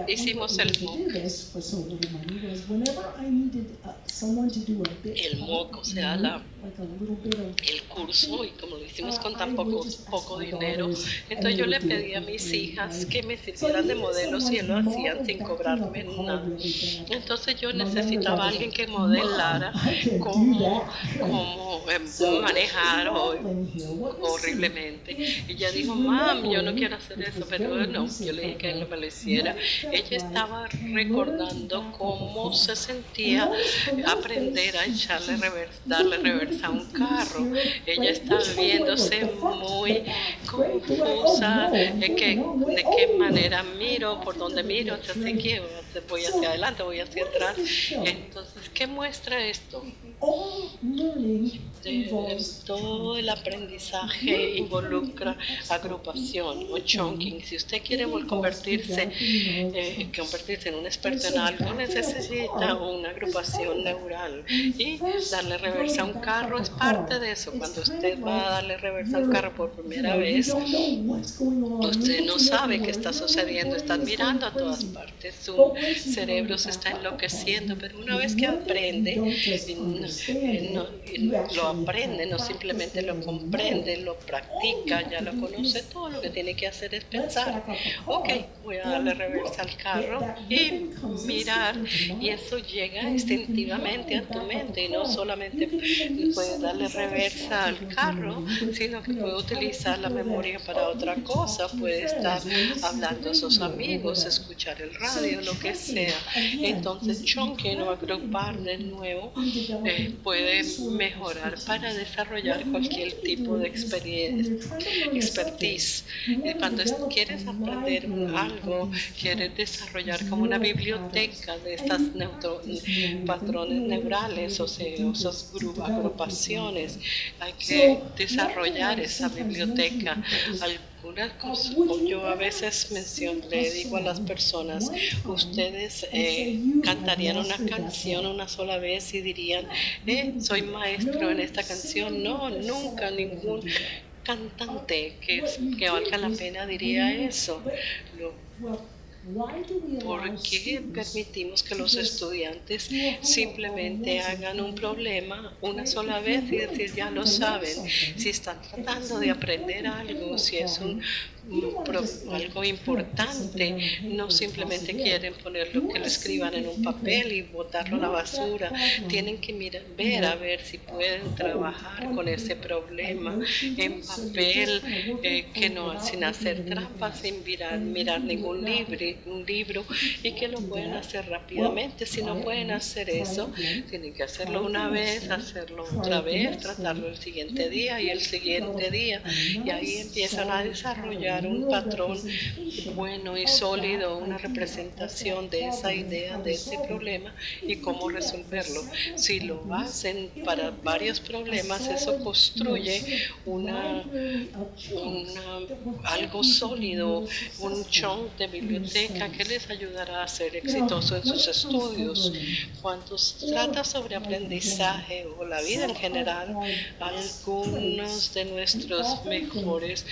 hicimos el MOOC, o sea, el curso, y como lo hicimos con tan poco dinero, entonces yo le pedí a mis hijas que me sirvieran de modelos y lo hacían sin cobrarme nada. Entonces yo necesitaba a alguien que modelara cómo manejar horriblemente. Y ella dijo, mam, yo no quiero hacer eso, pero no, yo le dije que él no me lo hiciera. Ella estaba recordando cómo se sentía aprender a darle reversa reversa un carro. Ella está viéndose muy confusa de qué manera miro, por dónde miro, así que voy hacia adelante, voy hacia atrás. Entonces, ¿qué muestra esto? Todo el aprendizaje involucra agrupación o chunking. Si usted quiere convertirse en un experto en algo, necesita una agrupación neural. Y darle reversa a un carro es parte de eso. Cuando usted va a darle reversa a un carro por primera vez, usted no sabe qué está sucediendo, está mirando a todas partes, su cerebro se está enloqueciendo, pero una vez que aprende, lo aprende, no simplemente lo comprende, lo practica, ya lo conoce, todo lo que tiene que hacer es pensar, ok, voy a darle reversa al carro y mirar, y eso llega instintivamente a tu mente, y no solamente puedes darle reversa al carro, sino que puede utilizar la memoria para otra cosa, puede estar hablando a sus amigos, escuchar el radio, lo que sea. Entonces, chunking o agrupar de nuevo puede mejorar para desarrollar cualquier tipo de expertise. Cuando quieres aprender algo, quieres desarrollar como una biblioteca de estas patrones neurales, o sea, esas agrupaciones, hay que desarrollar esa biblioteca. Algunas cosas, yo a veces le digo a las personas, ustedes cantarían una canción una sola vez y dirían, soy maestro en esta canción. No, nunca ningún cantante que valga la pena diría eso. ¿Por qué permitimos que los estudiantes simplemente hagan un problema una sola vez y decir ya lo saben? Si están tratando de aprender algo, si es algo importante, no simplemente quieren poner lo que lo escriban en un papel y botarlo a la basura. Tienen que ver a ver si pueden trabajar con ese problema en papel, sin hacer trampas, sin mirar ningún libro, y que lo pueden hacer rápidamente. Si no pueden hacer eso, tienen que hacerlo una vez, hacerlo otra vez, tratarlo el siguiente día y el siguiente día, y ahí empiezan a desarrollar un patrón bueno y sólido, una representación de esa idea, de ese problema y cómo resolverlo. Si lo hacen para varios problemas, eso construye algo sólido, un chunk de biblioteca que les ayudará a ser exitosos en sus estudios. Cuando se trata sobre aprendizaje o la vida en general, algunos de nuestros mejores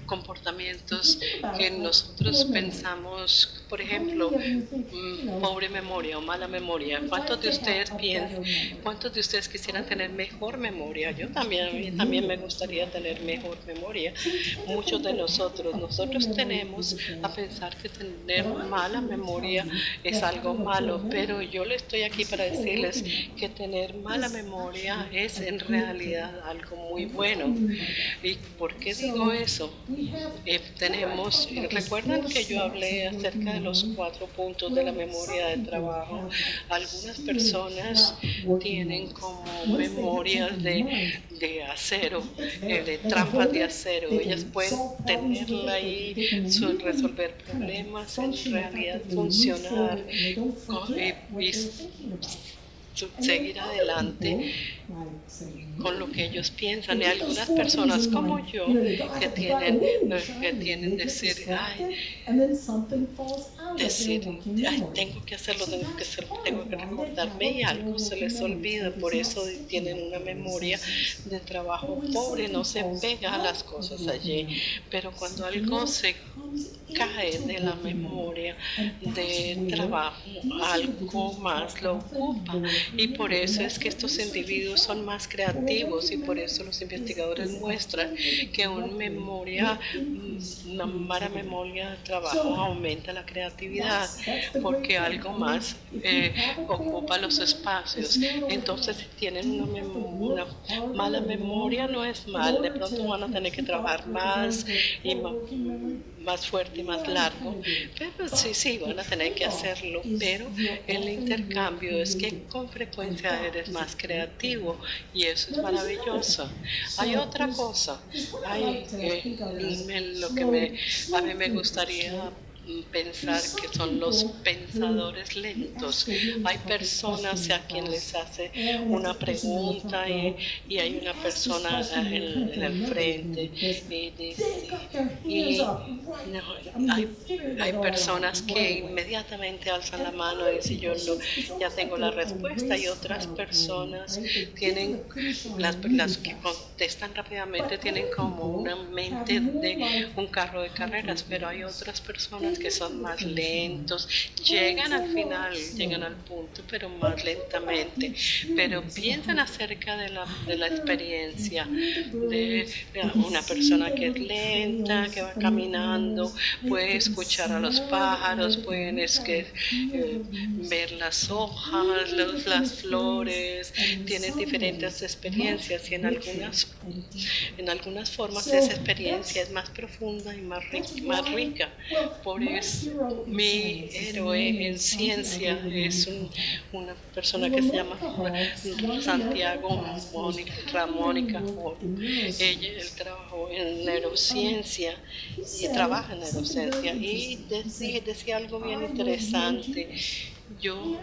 comportamientos que nosotros pensamos, por ejemplo, pobre memoria o mala memoria. ¿Cuántos de ustedes quisieran tener mejor memoria? A mí también me gustaría tener mejor memoria. Muchos de nosotros tenemos a pensar que tener mala memoria es algo malo, pero yo le estoy aquí para decirles que tener mala memoria es en realidad algo muy bueno. ¿Y por qué digo eso? Recuerdan que yo hablé acerca de los 4 puntos de la memoria de trabajo. Algunas personas tienen como memorias de acero, de trampas de acero. Ellas pueden tenerla ahí, resolver problemas, en realidad funcionar y seguir adelante con lo que ellos piensan. Y algunas personas como yo que tienen decir, tengo que hacerlo, tengo que recordarme, y algo se les olvida. Por eso tienen una memoria de trabajo pobre, no se pega a las cosas allí. Pero cuando algo se cae de la memoria de trabajo, algo más lo ocupa, y por eso es que estos individuos son más creativos, y por eso los investigadores muestran que una mala memoria de trabajo aumenta la creatividad, porque algo más ocupa los espacios. Entonces, si tienen una mala memoria, no es mal, de pronto van a tener que trabajar más y más fuerte y más largo, pero sí, van a tener que hacerlo, pero el intercambio es que con frecuencia eres más creativo y eso es maravilloso. Hay otra cosa, lo que a mí me gustaría pensar que son los pensadores lentos. Hay personas a quien les hace una pregunta y hay una persona en el frente y hay personas que inmediatamente alzan la mano y dicen yo no, ya tengo la respuesta y otras personas tienen, las que contestan rápidamente tienen como una mente de un carro de carreras, pero hay otras personas que son más lentos, llegan al final, llegan al punto, pero más lentamente. Pero piensan acerca de la experiencia de una persona que es lenta, que va caminando, puede escuchar a los pájaros, pueden ver las hojas, las flores, tienen diferentes experiencias y en algunas formas esa experiencia es más profunda y más rica. Por eso mi héroe en ciencia es una persona que se llama Santiago Ramónica. Él trabajó en neurociencia y trabaja en neurociencia y decía algo bien interesante. Yo no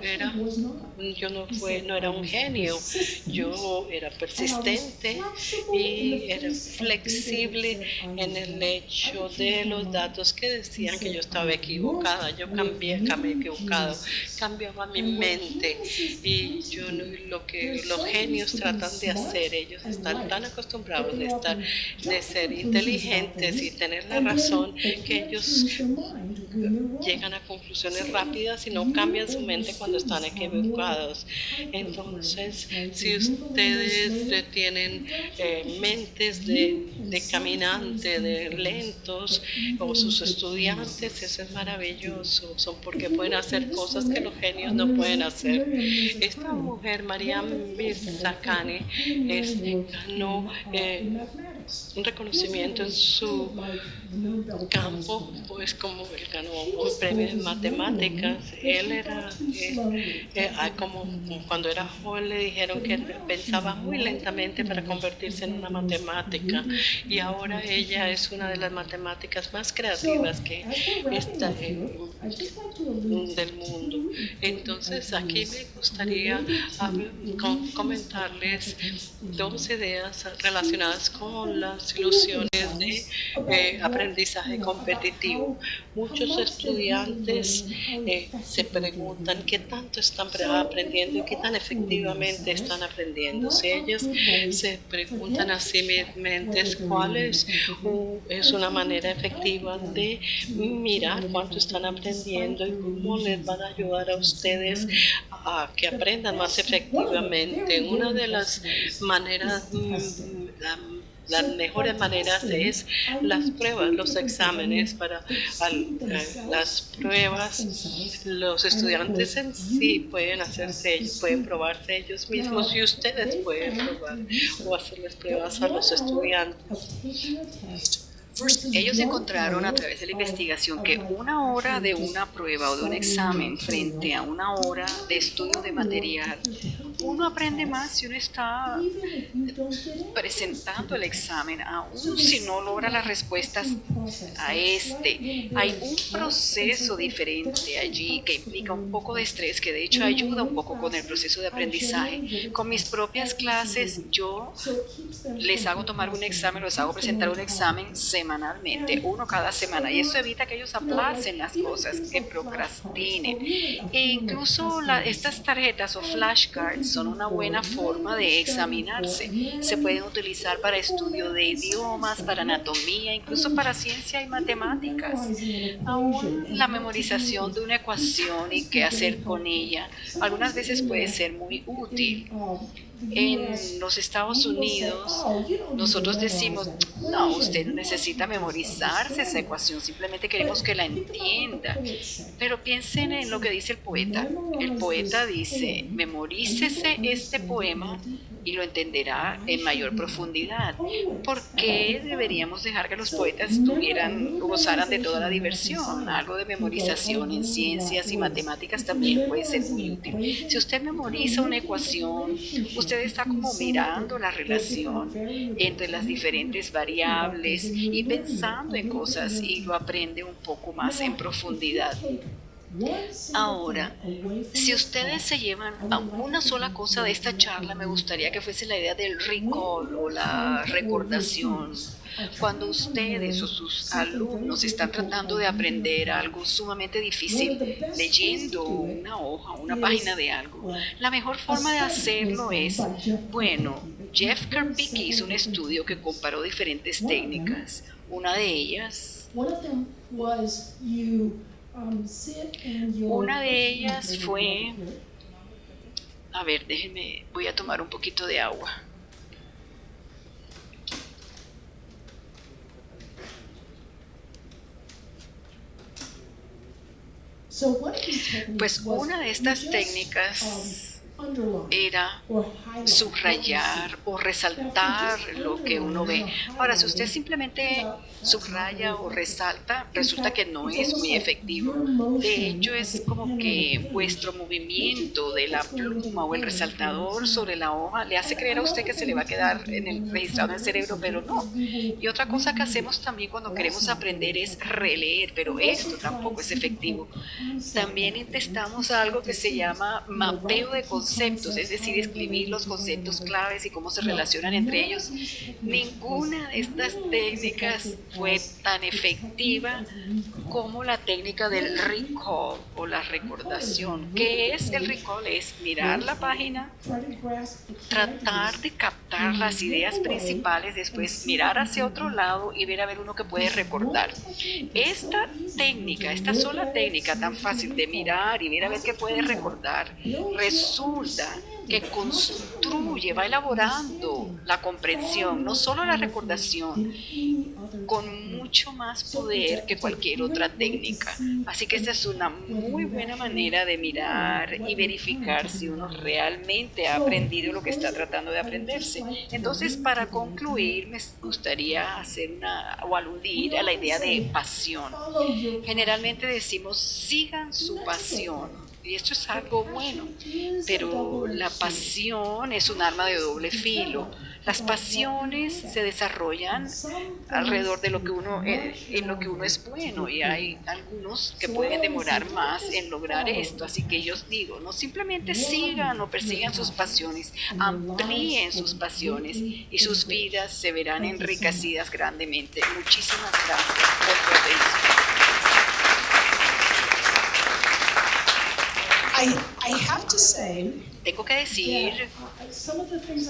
era un genio, yo era persistente y era flexible en el hecho de los datos que decían que yo estaba equivocada. Yo cambié equivocado, cambiaba mi mente y lo que los genios tratan de hacer, ellos están tan acostumbrados de ser inteligentes y tener la razón que ellos llegan a conclusiones rápidas y no cambian su mente cuando están equivocados. Entonces, si ustedes tienen mentes de caminante, de lentos, o sus estudiantes, eso es maravilloso, son porque pueden hacer cosas que los genios no pueden hacer. Esta mujer, María Mirzakhani, ganó un reconocimiento en su campo, pues como él ganó un premio en matemáticas. Él era como cuando era joven le dijeron que pensaba muy lentamente para convertirse en una matemática y ahora ella es una de las matemáticas más creativas que está del mundo. Entonces aquí me gustaría comentarles dos ideas relacionadas con las ilusiones de aprendizaje competitivo. Muchos estudiantes se preguntan qué tanto están aprendiendo y qué tan efectivamente están aprendiendo. Si ellos se preguntan a sí mismos cuál es una manera efectiva de mirar cuánto están aprendiendo y cómo les van a ayudar a ustedes a que aprendan más efectivamente. Una de las maneras las mejores maneras es las pruebas, los exámenes. Para las pruebas, los estudiantes en sí pueden pueden probarse ellos mismos y ustedes pueden probar o hacerles pruebas a los estudiantes. Ellos encontraron a través de la investigación que 1 hora de una prueba o de un examen frente a 1 hora de estudio de material, uno aprende más si uno está presentando el examen, aún si no logra las respuestas a este. Hay un proceso diferente allí que implica un poco de estrés, que de hecho ayuda un poco con el proceso de aprendizaje. Con mis propias clases, yo les hago tomar un examen, les hago presentar un examen semanalmente, uno cada semana, y eso evita que ellos aplacen las cosas, que procrastinen. E incluso estas tarjetas o flashcards son una buena forma de examinarse. Se pueden utilizar para estudio de idiomas, para anatomía, incluso para ciencia y matemáticas. Aún la memorización de una ecuación y qué hacer con ella, algunas veces puede ser muy útil. En los Estados Unidos, nosotros decimos, no, usted no necesita memorizarse esa ecuación, simplemente queremos que la entienda. Pero piensen en lo que dice el poeta. El poeta dice, memorícese este poema y lo entenderá en mayor profundidad. ¿Por qué deberíamos dejar que los poetas gozaran de toda la diversión? Algo de memorización en ciencias y matemáticas también puede ser muy útil. Si usted memoriza una ecuación, usted está como mirando la relación entre las diferentes variables y pensando en cosas y lo aprende un poco más en profundidad. Ahora, si ustedes se llevan a una sola cosa de esta charla, me gustaría que fuese la idea del recall o la recordación. Cuando ustedes o sus alumnos están tratando de aprender algo sumamente difícil, leyendo una hoja, una página de algo, la mejor forma de hacerlo es, bueno, Jeff Karpicki hizo un estudio que comparó diferentes técnicas. Una de ellas fue, a ver, déjenme, voy a tomar un poquito de agua. Pues una de estas técnicas era subrayar o resaltar lo que uno ve. Ahora, si usted simplemente subraya o resalta, resulta que no es muy efectivo. De hecho, es como que vuestro movimiento de la pluma o el resaltador sobre la hoja le hace creer a usted que se le va a quedar registrado en el cerebro, pero no. Y otra cosa que hacemos también cuando queremos aprender es releer, pero esto tampoco es efectivo. También intentamos algo que se llama mapeo de conceptos, es decir, escribir los conceptos claves y cómo se relacionan entre ellos. Ninguna de estas técnicas fue tan efectiva como la técnica del recall o la recordación. ¿Qué es el recall? Es mirar la página, tratar de captar las ideas principales, después mirar hacia otro lado y ver a ver uno que puede recordar. Esta técnica, esta sola técnica tan fácil de mirar y ver a ver qué puede recordar, resulta que construye, va elaborando la comprensión, no solo la recordación, con mucho más poder que cualquier otra técnica. Así que esta es una muy buena manera de mirar y verificar si uno realmente ha aprendido lo que está tratando de aprenderse. Entonces, para concluir, me gustaría hacer o aludir a la idea de pasión. Generalmente decimos, sigan su pasión. Y esto es algo bueno, pero la pasión es un arma de doble filo. Las pasiones se desarrollan alrededor de lo que en lo que uno es bueno, y hay algunos que pueden demorar más en lograr esto. Así que yo digo, no simplemente sigan o persigan sus pasiones, amplíen sus pasiones y sus vidas se verán enriquecidas grandemente. Muchísimas gracias por su atención. Tengo que decir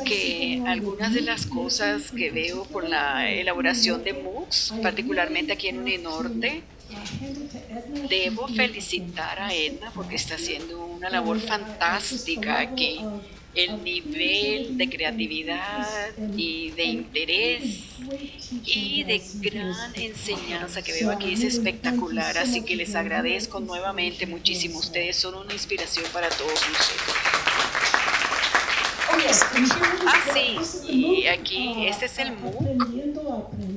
que algunas de las cosas que veo por la elaboración de MOOCs, particularmente aquí en Uninorte, debo felicitar a Edna porque está haciendo una labor fantástica aquí. El nivel de creatividad y de interés y de gran enseñanza que veo aquí es espectacular, así que les agradezco nuevamente muchísimo. Ustedes son una inspiración para todos nosotros. Sí, y aquí este es el MOOC,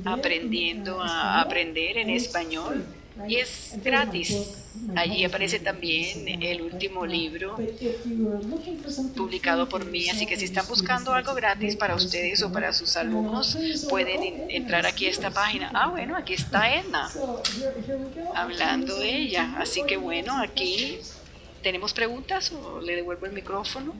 Aprendiendo a Aprender en Español, y es gratis. Allí aparece también el último libro publicado por mí, así que si están buscando algo gratis para ustedes o para sus alumnos, pueden entrar aquí a esta página. Bueno, aquí está Edna hablando de ella, así que bueno, aquí tenemos preguntas o le devuelvo el micrófono.